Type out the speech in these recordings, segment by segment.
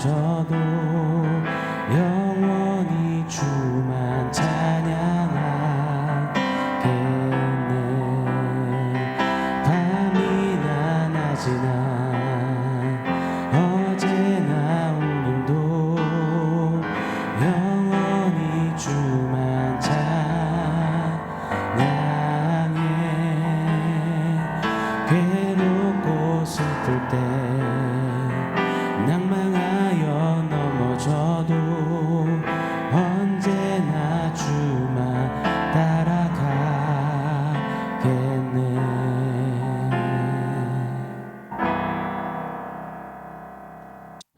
넘어져도 영원히 주만 찬양하겠네. 밤이나 낮이나 어제나 오늘도 영원히 주만 찬양해. 괴롭고 슬플 때 낭망하여 넘어져도 언제나 주만 따라가겠네.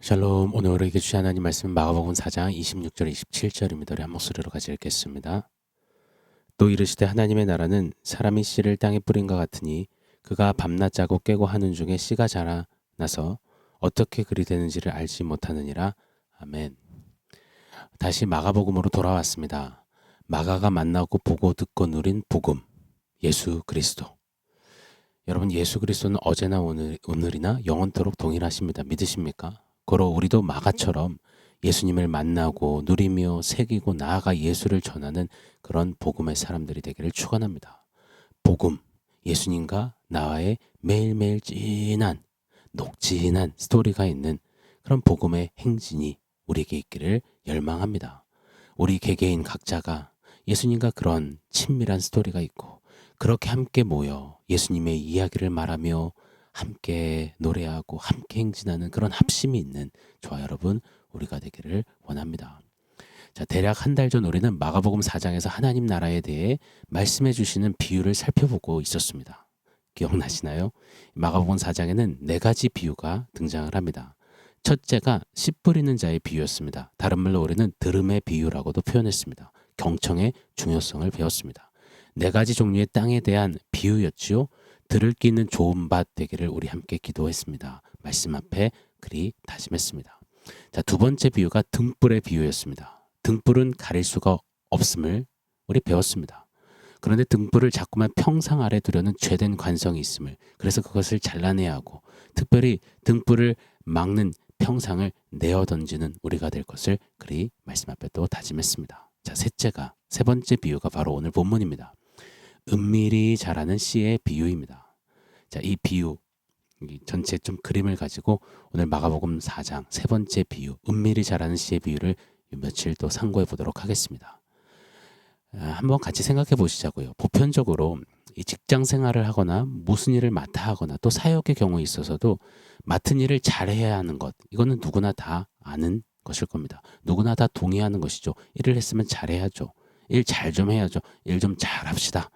샬롬. 오늘 우리에게 주신 하나님 말씀은 마가복음 4장 26절 27절입니다. 우리 한 목소리로 같이 읽겠습니다. 또 이르시되 하나님의 나라는 사람이 씨를 땅에 뿌린 것 같으니 그가 밤낮 자고 깨고 하는 중에 씨가 자라나서 어떻게 그리 되는지를 알지 못하느니라. 아멘. 다시 마가복음으로 돌아왔습니다. 마가가 만나고 보고 듣고 누린 복음, 예수 그리스도. 여러분, 예수 그리스도는 어제나 오늘이나 영원토록 동일하십니다. 믿으십니까? 고로 우리도 마가처럼 예수님을 만나고 누리며 새기고 나아가 예수를 전하는 그런 복음의 사람들이 되기를 축원합니다. 복음, 예수님과 나와의 매일매일 진한 녹진한 스토리가 있는 그런 복음의 행진이 우리에게 있기를 열망합니다. 우리 개개인 각자가 예수님과 그런 친밀한 스토리가 있고 그렇게 함께 모여 예수님의 이야기를 말하며 함께 노래하고 함께 행진하는 그런 합심이 있는 저와 여러분 우리가 되기를 원합니다. 자, 대략 한 달 전 우리는 마가복음 4장에서 하나님 나라에 대해 말씀해 주시는 비유를 살펴보고 있었습니다. 기억나시나요? 마가복음 4장에는 4가지 비유가 등장을 합니다. 첫째가 씨 뿌리는 자의 비유였습니다. 다른 말로 우리는 들음의 비유라고도 표현했습니다. 경청의 중요성을 배웠습니다. 4가지 종류의 땅에 대한 비유였지요. 들을 끼는 좋은 밭 되기를 우리 함께 기도했습니다. 말씀 앞에 그리 다짐했습니다. 자, 두 번째 비유가 등불의 비유였습니다. 등불은 가릴 수가 없음을 우리 배웠습니다. 그런데 등불을 자꾸만 평상 아래 두려는 죄된 관성이 있음을, 그래서 그것을 잘라내야 하고 특별히 등불을 막는 평상을 내어 던지는 우리가 될 것을 그리 말씀 앞에 또 다짐했습니다. 자, 세 번째 비유가 바로 오늘 본문입니다. 은밀히 자라는 씨의 비유입니다. 자, 이 비유, 전체 좀 그림을 가지고 오늘 마가복음 4장 세 번째 비유, 은밀히 자라는 씨의 비유를 며칠 또 상고해 보도록 하겠습니다. 한번 같이 생각해 보시자고요. 보편적으로 이 직장 생활을 하거나 무슨 일을 맡아 하거나 또 사역의 경우에 있어서도 맡은 일을 잘해야 하는 것, 이거는 누구나 다 아는 것일 겁니다. 누구나 다 동의하는 것이죠. 일을 했으면 잘해야죠. 일 잘 좀 해야죠. 일 좀 잘합시다.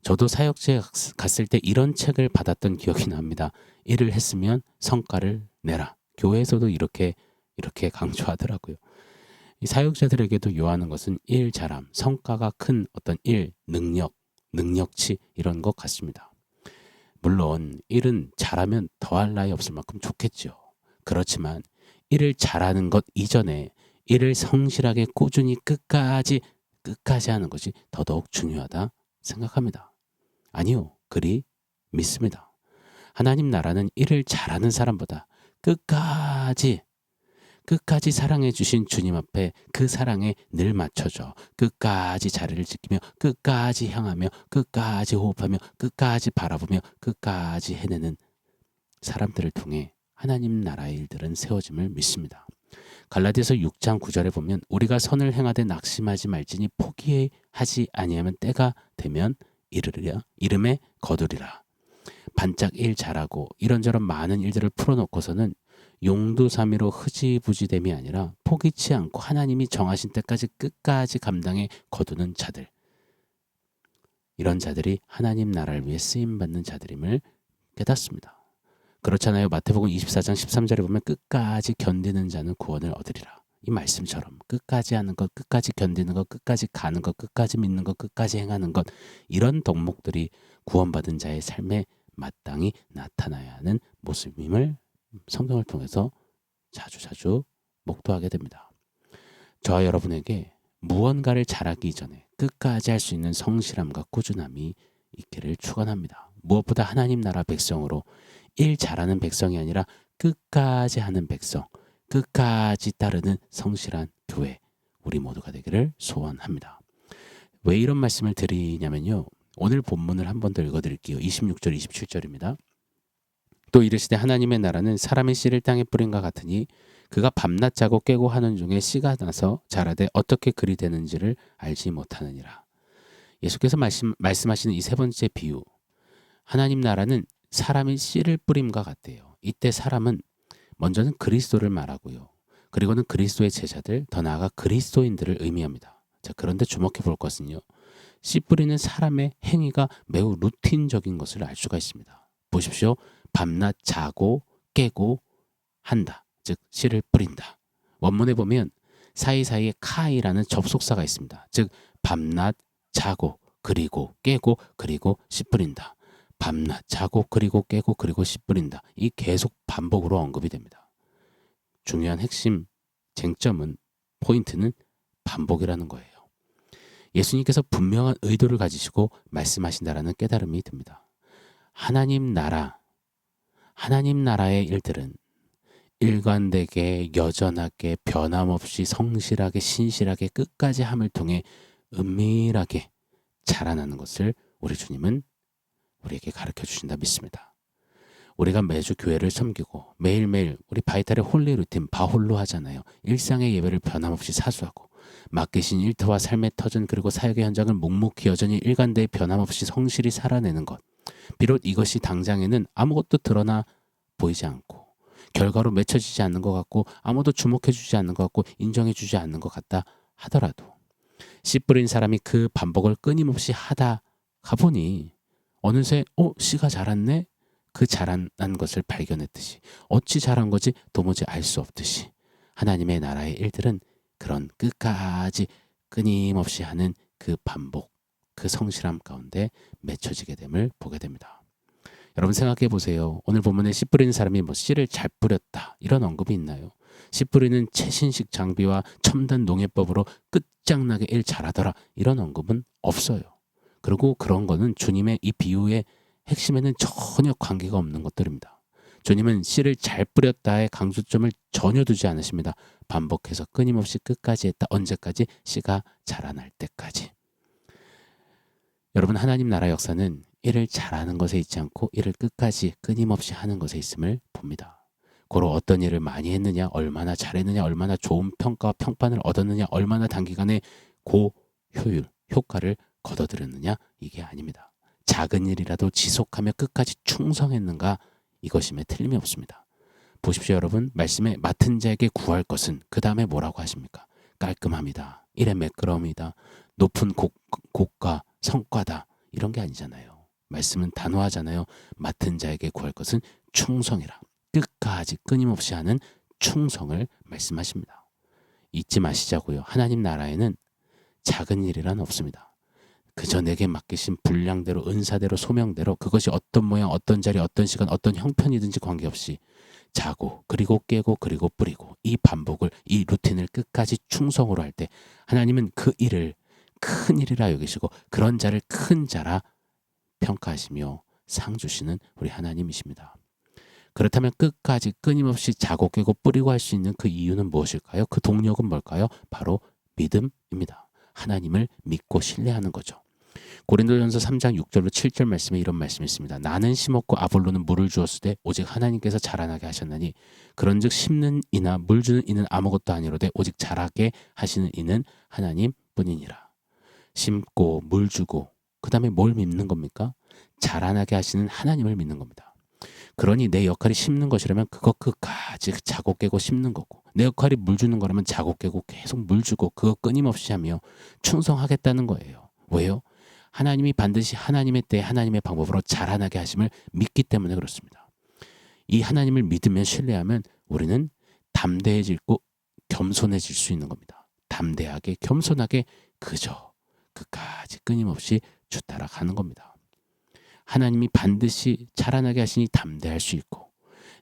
저도 사역지에 갔을 때 이런 책을 받았던 기억이 납니다. 일을 했으면 성과를 내라. 교회에서도 이렇게 강조하더라고요. 이 사역자들에게도 요하는 것은 일 잘함, 성과가 큰 어떤 일, 능력치 이런 것 같습니다. 물론 일은 잘하면 더할 나위 없을 만큼 좋겠죠. 그렇지만 일을 잘하는 것 이전에 일을 성실하게 꾸준히 끝까지 하는 것이 더더욱 중요하다 생각합니다. 아니요, 그리 믿습니다. 하나님 나라는 일을 잘하는 사람보다 끝까지 사랑해 주신 주님 앞에 그 사랑에 늘 맞춰져 끝까지 자리를 지키며 끝까지 향하며 끝까지 호흡하며 끝까지 바라보며 끝까지 해내는 사람들을 통해 하나님 나라의 일들은 세워짐을 믿습니다. 갈라디아서 6장 9절에 보면 우리가 선을 행하되 낙심하지 말지니 포기하지 아니하면 때가 되면 이름에 거두리라. 반짝 일 잘하고 이런저런 많은 일들을 풀어놓고서는 용두사미로 흐지부지됨이 아니라 포기치 않고 하나님이 정하신 때까지 끝까지 감당해 거두는 자들, 이런 자들이 하나님 나라를 위해 쓰임받는 자들임을 깨닫습니다. 그렇잖아요. 마태복음 24장 13절에 보면 끝까지 견디는 자는 구원을 얻으리라. 이 말씀처럼 끝까지 하는 것, 끝까지 견디는 것, 끝까지 가는 것, 끝까지 믿는 것, 끝까지 행하는 것, 이런 덕목들이 구원받은 자의 삶에 마땅히 나타나야 하는 모습임을 성경을 통해서 자주 목도하게 됩니다. 저와 여러분에게 무언가를 잘하기 이전에 끝까지 할 수 있는 성실함과 꾸준함이 있기를 축원합니다. 무엇보다 하나님 나라 백성으로 일 잘하는 백성이 아니라 끝까지 하는 백성, 끝까지 따르는 성실한 교회 우리 모두가 되기를 소원합니다. 왜 이런 말씀을 드리냐면요. 오늘 본문을 한 번 더 읽어드릴게요. 26절 27절입니다. 또 이르시되 하나님의 나라는 사람의 씨를 땅에 뿌린 것 같으니 그가 밤낮 자고 깨고 하는 중에 씨가 나서 자라되 어떻게 그리 되는지를 알지 못하느니라. 예수께서 말씀하시는 이 세 번째 비유, 하나님 나라는 사람이 씨를 뿌림과 같대요. 이때 사람은 먼저는 그리스도를 말하고요. 그리고는 그리스도의 제자들, 더 나아가 그리스도인들을 의미합니다. 자, 그런데 주목해 볼 것은요. 씨 뿌리는 사람의 행위가 매우 루틴적인 것을 알 수가 있습니다. 보십시오. 밤낮 자고 깨고 한다. 즉 씨를 뿌린다. 원문에 보면 사이사이에 카이라는 접속사가 있습니다. 즉 밤낮 자고 그리고 깨고 그리고 씨 뿌린다. 밤낮 자고 그리고 깨고 그리고 씨 뿌린다. 이 계속 반복으로 언급이 됩니다. 중요한 핵심 쟁점은 포인트는 반복이라는 거예요. 예수님께서 분명한 의도를 가지시고 말씀하신다라는 깨달음이 듭니다. 하나님 나라의 일들은 일관되게 여전하게 변함없이 성실하게 신실하게 끝까지 함을 통해 은밀하게 자라나는 것을 우리 주님은 우리에게 가르쳐 주신다 믿습니다. 우리가 매주 교회를 섬기고 매일매일 우리 바이탈의 홀리 루틴 바홀로 하잖아요. 일상의 예배를 변함없이 사수하고 맡기신 일터와 삶의 터전 그리고 사역의 현장을 묵묵히 여전히 일관되게 변함없이 성실히 살아내는 것. 비록 이것이 당장에는 아무것도 드러나 보이지 않고 결과로 맺혀지지 않는 것 같고 아무도 주목해주지 않는 것 같고 인정해주지 않는 것 같다 하더라도 씨 뿌린 사람이 그 반복을 끊임없이 하다 가보니 어느새 씨가 자랐네? 그 자란 것을 발견했듯이 어찌 자란 거지 도무지 알 수 없듯이 하나님의 나라의 일들은 그런 끝까지 끊임없이 하는 그 반복, 그 성실함 가운데 맺혀지게 됨을 보게 됩니다. 여러분 생각해 보세요. 오늘 본문에 씨 뿌리는 사람이 씨를 잘 뿌렸다 이런 언급이 있나요? 씨 뿌리는 최신식 장비와 첨단 농해법으로 끝장나게 일 잘하더라 이런 언급은 없어요. 그리고 그런 거는 주님의 이 비유의 핵심에는 전혀 관계가 없는 것들입니다. 주님은 씨를 잘 뿌렸다의 강조점을 전혀 두지 않으십니다. 반복해서 끊임없이 끝까지 했다. 언제까지? 씨가 자라날 때까지. 여러분 하나님 나라 역사는 일을 잘하는 것에 있지 않고 일을 끝까지 끊임없이 하는 것에 있음을 봅니다. 고로 어떤 일을 많이 했느냐, 얼마나 잘했느냐, 얼마나 좋은 평가와 평판을 얻었느냐, 얼마나 단기간에 고효율, 효과를 거둬들였느냐 이게 아닙니다. 작은 일이라도 지속하며 끝까지 충성했는가 이것임에 틀림이 없습니다. 보십시오 여러분 말씀에 맡은 자에게 구할 것은 그 다음에 뭐라고 하십니까? 깔끔함이다. 일의 매끄러움이다. 높은 고가 성과다. 이런 게 아니잖아요. 말씀은 단호하잖아요. 맡은 자에게 구할 것은 충성이라. 끝까지 끊임없이 하는 충성을 말씀하십니다. 잊지 마시자고요. 하나님 나라에는 작은 일이란 없습니다. 그저 내게 맡기신 분량대로 은사대로 소명대로 그것이 어떤 모양 어떤 자리 어떤 시간 어떤 형편이든지 관계없이 자고 그리고 깨고 그리고 뿌리고 이 반복을 이 루틴을 끝까지 충성으로 할 때 하나님은 그 일을 큰 일이라 여기시고 그런 자를 큰 자라 평가하시며 상 주시는 우리 하나님이십니다. 그렇다면 끝까지 끊임없이 자고 깨고 뿌리고 할 수 있는 그 이유는 무엇일까요? 그 동력은 뭘까요? 바로 믿음입니다. 하나님을 믿고 신뢰하는 거죠. 고린도전서 3장 6절로 7절 말씀에 이런 말씀이 있습니다. 나는 심었고 아볼로는 물을 주었으되 오직 하나님께서 자라나게 하셨나니 그런즉 심는 이나 물 주는 이는 아무것도 아니로되 오직 자라게 하시는 이는 하나님뿐이니라. 심고 물 주고 그 다음에 뭘 믿는 겁니까? 자라나게 하시는 하나님을 믿는 겁니다. 그러니 내 역할이 심는 것이라면 그거 끝까지 자고 깨고 심는 거고 내 역할이 물 주는 거라면 자고 깨고 계속 물 주고 그거 끊임없이 하며 충성하겠다는 거예요. 왜요? 하나님이 반드시 하나님의 때에 하나님의 방법으로 자라나게 하심을 믿기 때문에 그렇습니다. 이 하나님을 믿으면 신뢰하면 우리는 담대해지고 겸손해질 수 있는 겁니다. 담대하게 겸손하게 그저 끝까지 끊임없이 주따라가는 겁니다. 하나님이 반드시 자라나게 하시니 담대할 수 있고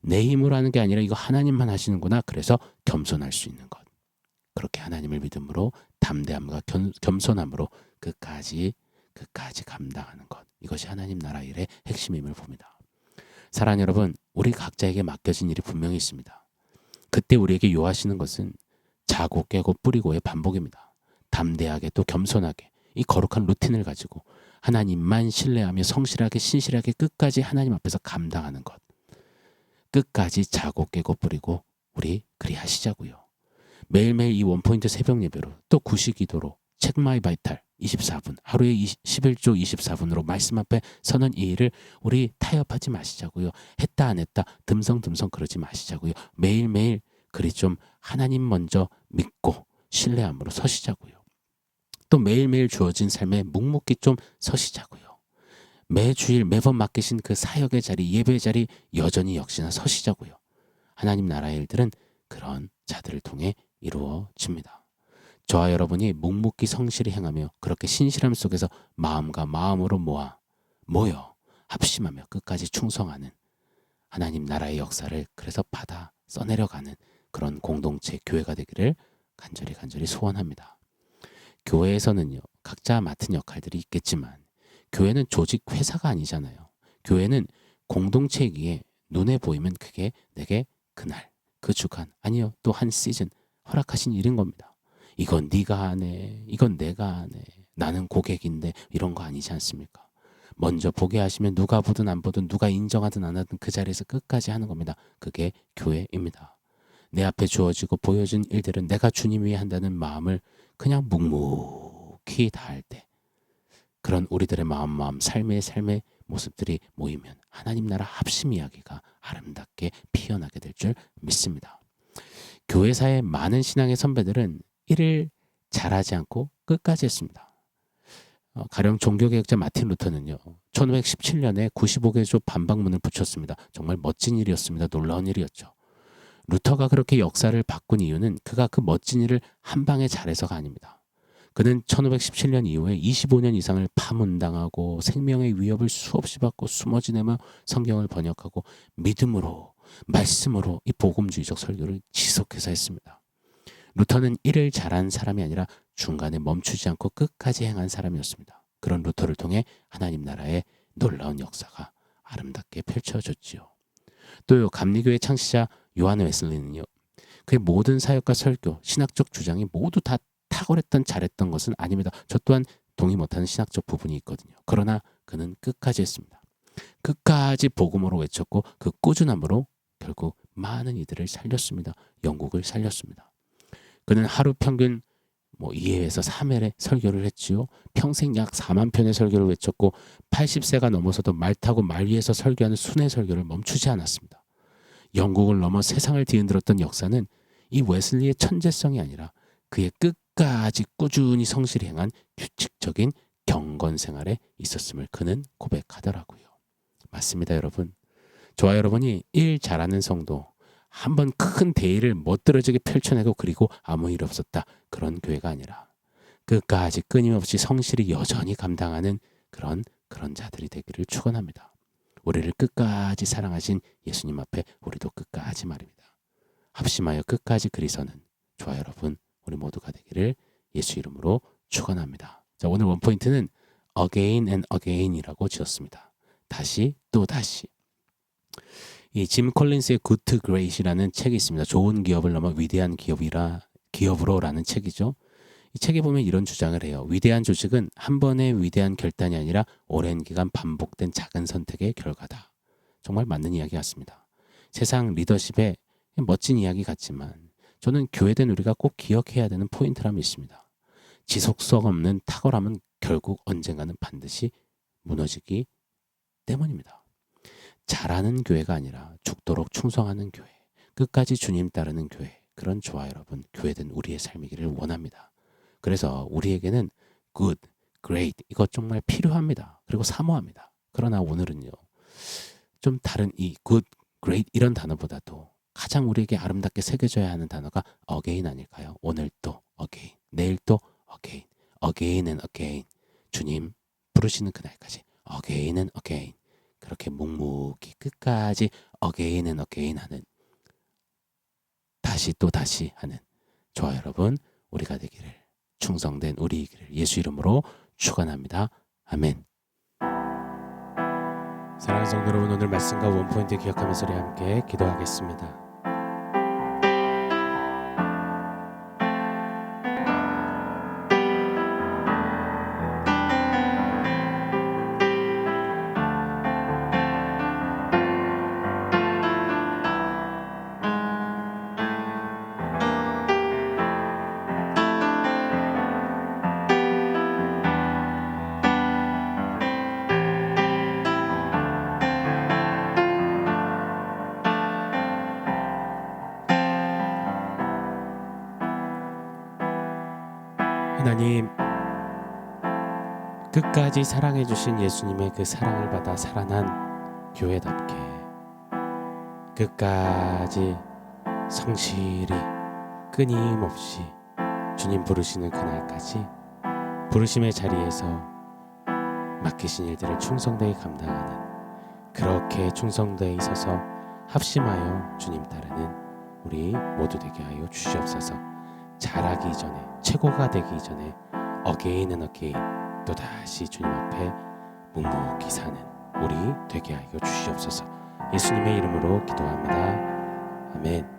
내 힘으로 하는 게 아니라 이거 하나님만 하시는구나 그래서 겸손할 수 있는 것. 그렇게 하나님을 믿음으로 담대함과 겸손함으로 끝까지 감당하는 것. 이것이 하나님 나라 일의 핵심임을 봅니다. 사랑하는 여러분, 우리 각자에게 맡겨진 일이 분명히 있습니다. 그때 우리에게 요하시는 것은 자고 깨고 뿌리고의 반복입니다. 담대하게 또 겸손하게 이 거룩한 루틴을 가지고 하나님만 신뢰하며 성실하게 신실하게 끝까지 하나님 앞에서 감당하는 것. 끝까지 자고 깨고 뿌리고 우리 그리하시자고요. 매일매일 이 원포인트 새벽 예배로 또 구시기도로 책 마이 바이탈 24분 하루에 11조 24분으로 말씀 앞에 서는 이 일을 우리 타협하지 마시자고요. 했다 안 했다 듬성듬성 그러지 마시자고요. 매일매일 그리 좀 하나님 먼저 믿고 신뢰함으로 서시자고요. 또 매일매일 주어진 삶에 묵묵히 좀 서시자고요. 매주일 매번 맡기신 그 사역의 자리 예배의 자리 여전히 역시나 서시자고요. 하나님 나라의 일들은 그런 자들을 통해 이루어집니다. 저와 여러분이 묵묵히 성실히 행하며 그렇게 신실함 속에서 마음과 마음으로 모여 합심하며 끝까지 충성하는 하나님 나라의 역사를 그래서 받아 써내려가는 그런 공동체 교회가 되기를 간절히 소원합니다. 교회에서는요, 각자 맡은 역할들이 있겠지만 교회는 조직 회사가 아니잖아요. 교회는 공동체이기에 눈에 보이면 그게 내게 그날, 그 주간, 아니요 또 한 시즌 허락하신 일인 겁니다. 이건 네가 하네, 이건 내가 하네, 나는 고객인데 이런 거 아니지 않습니까? 먼저 보게 하시면 누가 보든 안 보든 누가 인정하든 안 하든 그 자리에서 끝까지 하는 겁니다. 그게 교회입니다. 내 앞에 주어지고 보여진 일들은 내가 주님 위해 한다는 마음을 그냥 묵묵히 다할 때 그런 우리들의 마음 삶의 모습들이 모이면 하나님 나라 합심 이야기가 아름답게 피어나게 될 줄 믿습니다. 교회사의 많은 신앙의 선배들은 일을 잘하지 않고 끝까지 했습니다. 가령 종교개혁자 마틴 루터는요. 1517년에 95개조 반박문을 붙였습니다. 정말 멋진 일이었습니다. 놀라운 일이었죠. 루터가 그렇게 역사를 바꾼 이유는 그가 그 멋진 일을 한 방에 잘해서가 아닙니다. 그는 1517년 이후에 25년 이상을 파문당하고 생명의 위협을 수없이 받고 숨어 지내며 성경을 번역하고 믿음으로 말씀으로 이 복음주의적 설교를 지속해서 했습니다. 루터는 일을 잘한 사람이 아니라 중간에 멈추지 않고 끝까지 행한 사람이었습니다. 그런 루터를 통해 하나님 나라의 놀라운 역사가 아름답게 펼쳐졌지요. 또요, 감리교회 창시자 요한 웨슬리는요. 그의 모든 사역과 설교, 신학적 주장이 모두 다 탁월했던 잘했던 것은 아닙니다. 저 또한 동의 못하는 신학적 부분이 있거든요. 그러나 그는 끝까지 했습니다. 끝까지 복음으로 외쳤고 그 꾸준함으로 결국 많은 이들을 살렸습니다. 영국을 살렸습니다. 그는 하루 평균 2회에서 3회의 설교를 했지요. 평생 약 4만 편의 설교를 외쳤고 80세가 넘어서도 말 타고 말 위에서 설교하는 순회 설교를 멈추지 않았습니다. 영국을 넘어 세상을 뒤흔들었던 역사는 이 웨슬리의 천재성이 아니라 그의 끝까지 꾸준히 성실히 행한 규칙적인 경건 생활에 있었음을 그는 고백하더라고요. 맞습니다, 여러분. 저와 여러분이 일 잘하는 성도, 한번 큰 대의를 멋들어지게 펼쳐내고 그리고 아무 일 없었다. 그런 교회가 아니라 끝까지 끊임없이 성실히 여전히 감당하는 그런 자들이 되기를 축원합니다. 우리를 끝까지 사랑하신 예수님 앞에 우리도 끝까지 말입니다. 합심하여 끝까지 그리서는 저와 여러분 우리 모두가 되기를 예수 이름으로 축원합니다. 자, 오늘 원포인트는 again and again이라고 지었습니다. 다시 또 다시. 이 짐 콜린스의 Good to Great이라는 책이 있습니다. 좋은 기업을 넘어 위대한 기업으로라는 책이죠. 이 책에 보면 이런 주장을 해요. 위대한 조직은 한 번의 위대한 결단이 아니라 오랜 기간 반복된 작은 선택의 결과다. 정말 맞는 이야기 같습니다. 세상 리더십에 멋진 이야기 같지만 저는 교회된 우리가 꼭 기억해야 되는 포인트라면 있습니다. 지속성 없는 탁월함은 결국 언젠가는 반드시 무너지기 때문입니다. 잘하는 교회가 아니라 죽도록 충성하는 교회, 끝까지 주님 따르는 교회, 그런 저와 여러분 교회된 우리의 삶이기를 원합니다. 그래서 우리에게는 good, great 이것 정말 필요합니다. 그리고 사모합니다. 그러나 오늘은요, 좀 다른 이 good, great 이런 단어보다도 가장 우리에게 아름답게 새겨져야 하는 단어가 again 아닐까요? 오늘 또 again, 내일 또 again, again and again. 주님 부르시는 그날까지 again and again. 그렇게 묵묵히 끝까지 again and again 하는, 다시 또 다시 하는 저와 여러분 우리가 되기를, 충성된 우리이기를 예수 이름으로 축원합니다. 아멘. 사랑하는 성도 여러분, 오늘 말씀과 원포인트 기억하면서 우리 함께 기도하겠습니다. 하나님, 끝까지 사랑해 주신 예수님의 그 사랑을 받아 살아난 교회답게 끝까지 성실히 끊임없이 주님 부르시는 그날까지 부르심의 자리에서 맡기신 일들을 충성되게 감당하는, 그렇게 충성되어 있어서 합심하여 주님 따르는 우리 모두 되게 하여 주시옵소서. 잘하기 전에, 최고가 되기 전에 어게인 앤 어게인 또다시 주님 앞에 묵묵히 사는 우리 되게 하여 주시옵소서. 예수님의 이름으로 기도합니다. 아멘.